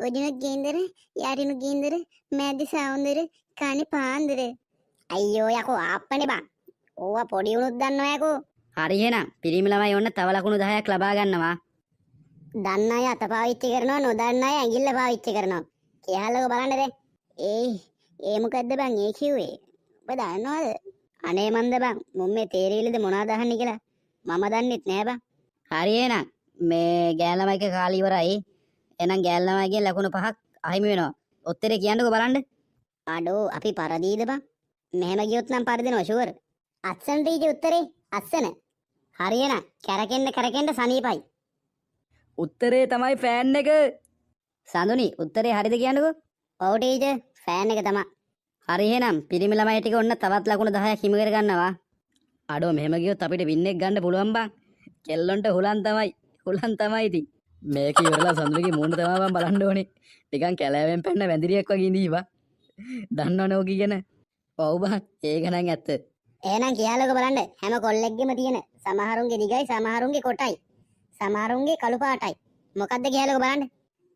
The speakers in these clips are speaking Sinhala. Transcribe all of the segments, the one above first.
ඔදිනුත් ගේන්දර යටිනුත් ගේන්දර මැද්දේ සවුන්දර කනේ පාන්දර. අයියෝ යකෝ ආප්පනේ බං. ඕවා පොඩි උනුත් දන්නවා යකෝ. හරි එහෙනම් පිරිමි ළමයි ඔන්න තව ලකුණු 10ක් ලබා ගන්නවා. දන්න අය අත පාවිච්චි කරනවා නොදන්න අය ඇඟිල්ල පාවිච්චි කරනවා. කියහලක බලන්න දැන්. ඒ මොකද්ද බං ඒ කිව්වේ? ඔබ දන්නවද? අනේ මන්ද බං මුන් මේ තේරෙවිලද මොනවද අහන්නේ කියලා මම දන්නෙත් නෑ බං. හරි එහෙනම් මේ ගෑන් ළමයිගේ කාලය ඉවරයි. එහෙනම් ගෑන් ළමයිගෙන් ලකුණු 5ක් අහිමි වෙනවා. උත්තරේ කියන්නකෝ බලන්න. අඩෝ අපි පරදීද බං? මෙහෙම ගියොත් නම් පරදිනවා ෂුවර්. අස්සන ටීචර් උත්තරේ අස්සන. හරි එහෙනම් කරකෙන්න සනීපයි. උත්තරේ තමයි ෆෑන් එක. සඳුනි උත්තරේ හරිද කියන්නකෝ. ඔව් ටීචර් ෆෑන් එක තමයි. හරි එහෙනම් පිරිමි ළමයි ටික ඔන්න තවත් ලකුණු 10ක් හිමි කර ගන්නවා. අඩෝ මෙහෙම ගියොත් අපිට වින් එක ගන්න පුළුවන් බං. කෙල්ලොන්ට හුලන් තමයි ඉතින්. මේක ඉවරලා සඳුනිගේ මූණ තමයි මම බලන්න ඕනේ. නිකන් කැලෑවෙන් පැන්න වැඳිරියක් වගේ ඉඳීවා. දන්නවනේ ඔක කියන. ඔව් බං ඒක නම් ඇත්ත. එහෙනම් කියලාක බලන්න හැම කොල්ලෙක්ගෙම තියෙන සමහරුන්ගේ දිගයි සමහරුන්ගේ කොටයි සමහරුන්ගේ කළු පාටයි. මොකද්ද කියලාක බලන්න.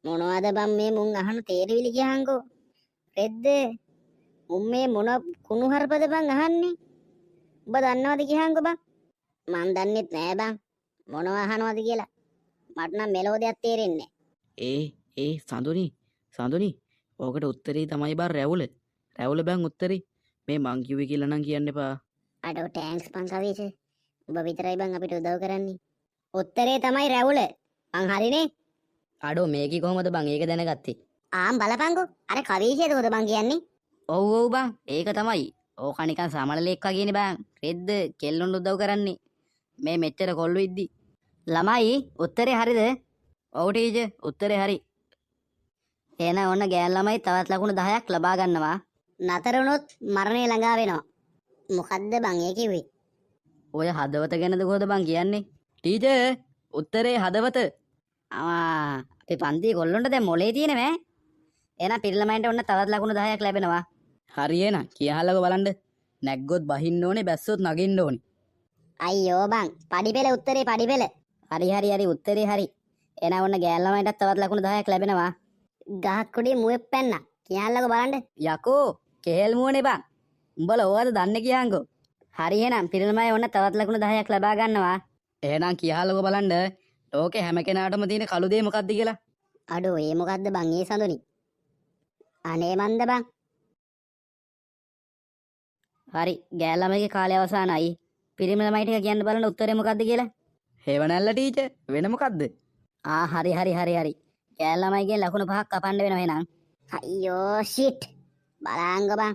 මොනවද බං මේ මුන් අහන තේරවිලි කියහන්කෝ. රෙද්ද මුන් මේ මොන කුණු හරපද බං අහන්නේ? ඔබ දන්නවද කියහන්කෝ බං? මං දන්නෙත් නෑ බං. මොනව අහනවද කියලා. මට නම් මෙලෝ දෙයක් තේරෙන්නේ නෑ. සඳුනි ඕකට උත්තරේ තමයි බං රැවුල බං උත්තරේ. මේ මං කිව්වේ කියලා නම් කියන්න එපා. අඩෝ ටැන්ක්ස් බං කවීච. ඔබ විතරයි බං අපිට උදව් කරන්නේ. උත්තරේ තමයි රැවුල. මං හරිනේ. අඩෝ මේකේ කොහමද බං ඒක දැනගත්තේ? ආම් බලපංකෝ. අර කවීචේද උද බං කියන්නේ? ඔව් බං ඒක තමයි. ඕක නිකන් සමනලෙක් වගේනේ බං. රෙද්ද කෙල්ලොන්ට උදව් කරන්නේ. මේ මෙච්චර කොල්ලු ඉද්දි. ළමයි උත්තරේ හරිද? ඔව් ටීචර් උත්තරේ හරි. එහෙනම් ඔන්න ගෑන් ළමයි තවත් ලකුණු 10ක් ලබා ගන්නවා. නතර වුණොත් මරණය ළඟා වෙනවා. මොකද්ද බං ඒ කිව්වේ? ඔය හදවත ගැනද කොහොද බං කියන්නේ? ටීචර් උත්තරේ හදවත. අපි පන්ති කොල්ලොන්ට දැන් මොලේ තියෙනවෑ. එහෙනම් පිරිළමයින්ට ඔන්න තවත් ලකුණු 10ක් ලැබෙනවා. හරි එහෙනම් කියහලක බලන්න. නැග්ගොත් බහින්න ඕනේ බැස්සොත් නගින්න ඕනේ. අයියෝ බං පඩිපෙළ උත්තරේ පඩිපෙළ. හරි උත්තරේ හරි. එහෙනම් ඔන්න ගෑන් ළමයින්ටත් තවත් ලකුණු 10ක් ලැබෙනවා. ගහක් කුඩේ මුවෙක් පැන්න. කියන්නකෝ බලන්න. යකෝ කෙහෙල් මුවනේ බං. උඹලා ඕවද දන්නේ කියහන්කෝ. හරි එහෙනම් පිරිළමයි ඔන්න තවත් ලකුණු 10ක් ලබා ගන්නවා. එහෙනම් කියහලක බලන්න. ලෝකේ හැම කෙනාටම තියෙන කළු දේ මොකද්ද කියලා. අඩෝ ඒ මොකද්ද බං ඒ සඳුනි? අනේ මන්ද බං. හරි ගෑන් ළමයිගේ කාලය අවසానයි. පිරිමි ළමයි ටික කියන්න බලන්න උත්තරේ මොකද්ද කියලා. හේවණැල්ල ටීචර් වෙන මොකද්ද? හරි. ගෑන් ළමයිගෙන් ලකුණු 5ක් කපන්න වෙනවා එහෙනම්. අයියෝ ෂිට්. බලංග බං.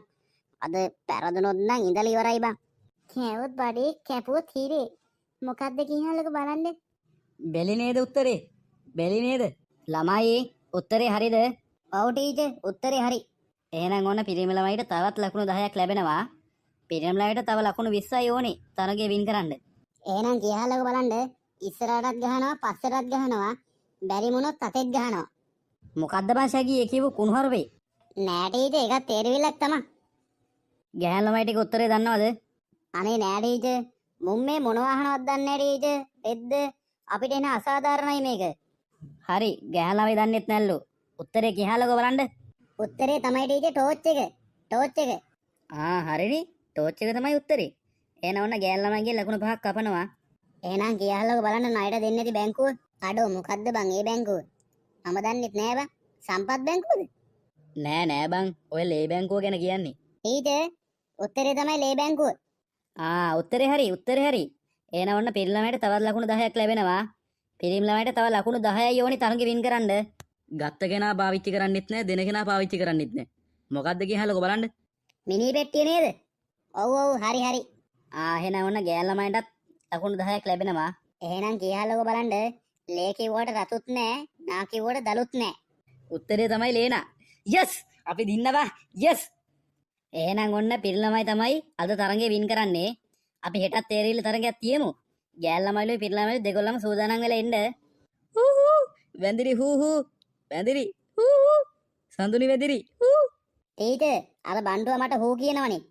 අද පෙරදුනොත් නම් ඉඳලා ඉවරයි බං. කෑවොත් බඩේ කැපුවොත් හිරේ. මොකද්ද කියන්නකෝ බලන්න. බෙලි නේද උත්තරේ? බෙලි නේද? ළමයි උත්තරේ හරිද? ඔව් ටීචර් උත්තරේ හරි. එහෙනම් ඔන්න පිරිමි ළමයිට තවත් ලකුණු 10ක් ලැබෙනවා. පිරිමි ළමයිට තව ලකුණු 20යි ඕනේ තරගේ වින් කරන්න. එහෙනම් කියහලක බලන්න. ඉස්සරහටත් ගහනවා පස්සටත් ගහනවා. බැරි මොනොත් අතෙත් ගහනවා. මොකද්ද බං ශගී කියව කුණුහරුපේ? නෑ ටීචර් ඒකත් තේරවිල්ලක් තමයි. ගෑන් ළමයි ටික උත්තරේ දන්නවද? අනේ නෑ ටීචර්. මුන් මේ මොනවා අහනවද දන්නේ නෑ ටීචර්. එද්ද අපිට එන අසාධාරණයි මේක. හරි ගෑන් ළමයි දන්නෙත් නැල්ලු. උත්තරේ කියහලකෝ බලන්න. උත්තරේ තමයි ටීචර් ටෝච් එක. හරිනේ. ටෝච් එක තමයි උත්තරේ. එහෙනම් ඔන්න ගෑන් ළමයිගෙන් ලකුණු 5ක් කපනවා. එහෙනම් කියහලකෝ බලන්න ණයට දෙන්නේ නැති බැංකුව. අඩෝ මොකද්ද බං ඒ බැංකුව? මම දන්නෙත් නෑ බං. සම්පත් බැංකුවද? නෑ බං. ඔය ලේ බැංකුව ගැන කියන්නේ. ටීචර් උත්තරේ තමයි ලේ බැංකුව. උත්තරේ හරි. එහෙනම් ඔන්න පිරිමි ළමයිට තවත් ලකුණු 10ක් ලැබෙනවා. පිරිමි ළමයිට තව ලකුණු 10යි ඕනි තරඟෙ වින් කරන්න. ගත්ත කෙනා පාවිච්චි කරන්නෙත් නෑ දෙන කෙනා පාවිච්චි කරන්නෙත් නෑ. මොකද්ද කියහලක බලන්න. මිනි පෙට්ටිය නේද? ඔව් හරි. එහෙනම් ඔන්න ගෑන් ළමයිටත් ලකුණු 10ක් ලැබෙනවා. එහෙනම් කියහලක බලන්න. ලේ කිව්වට රතුත් නෑ නා කිව්වට දලුත් නෑ. උත්තරේ තමයි ලේනා. යස් අපි දින්නවා. යස්. එහෙනම් ඔන්න පිරිමි ළමයි තමයි අද තරඟේ වින් කරන්නේ. අපි හෙටත් තේරිල්ල තරඟයක් තියමු. ගෑන් ළමයිලුයි පිරිමි ළමයිලුයි දෙගොල්ලම සූදානම් වෙලා ඉන්න. වැඳිරි වැඳිරි සඳුනි වැඳිරි ටීචර් අර බණ්ඩුව මට හූ කියනවනේ.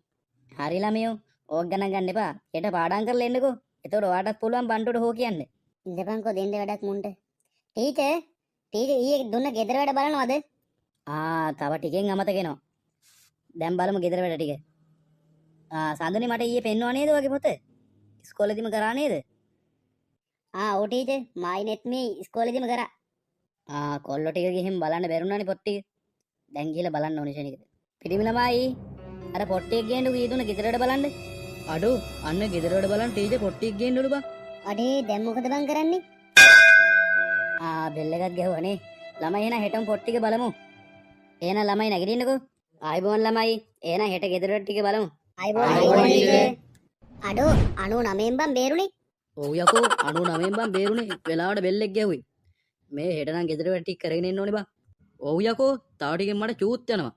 හරි ළමයෝ ඕක ගණන් ගන්න එපා. හෙට පාඩම් කරලා එන්නකෝ. එතකොට ඔයාටත් පුළුවන් බණ්ඩුවට හෝ කියන්න. ඉඳපන්කෝ දෙන්න වැඩක් මුන්ට. ටීචර් ටීචර් ඊයේ දුන්න ගෙදර වැඩ බලනවද? තව ටිකෙන් අමතක වෙනවා. දැන් බලමු ගෙදර වැඩ ටික. සඳුනි මට ඊයේ පෙන්වුවා නේද වගේ පොත? ඉස්කෝලේදීම කරා නේද? ඔව් ටීචර් මායි නෙත් මේ ඉස්කෝලේදීම කරා. කොල්ලෝ ටික ගිහින් බලන්න බැරුණානේ පොත් ටික. දැන් ගිහලා බලන්න ඕනේ ෂණිකද. පිරිමි ළමයි අර පොට්ටියක් ගේන්නු කීදුන ගෙදර වැඩ බලන්න. අඩෝ අන්න ගෙදර වැඩ බලන් ටීචර් පොට්ටියක් ගේන්නලු බං. අඩේ දැන් මොකද බං කරන්නේ? බෙල් එකක් ගැහුවනේ. ළමයි එහෙනම් හෙටම පොත් ටික බලමු. එහෙනම් ළමයි නැගිටින්නකෝ. ආයිබෝන් ළමයි. එහෙනම් හෙට ගෙදර වැඩ ටික බලමු. අයිබෝන් ටීචර්. අඩෝ 99න් බං බේරුනේ. ඔව් යකෝ 99න් බං බේරුනේ වෙලාවට බෙල් එක ගැහුවේ. මේ හෙට නම් ගෙදර වැඩ ටික කරගෙන ඉන්න ඕනේ බං. ඔව් යකෝ තව ටිකෙන් මට චූත් යනවා.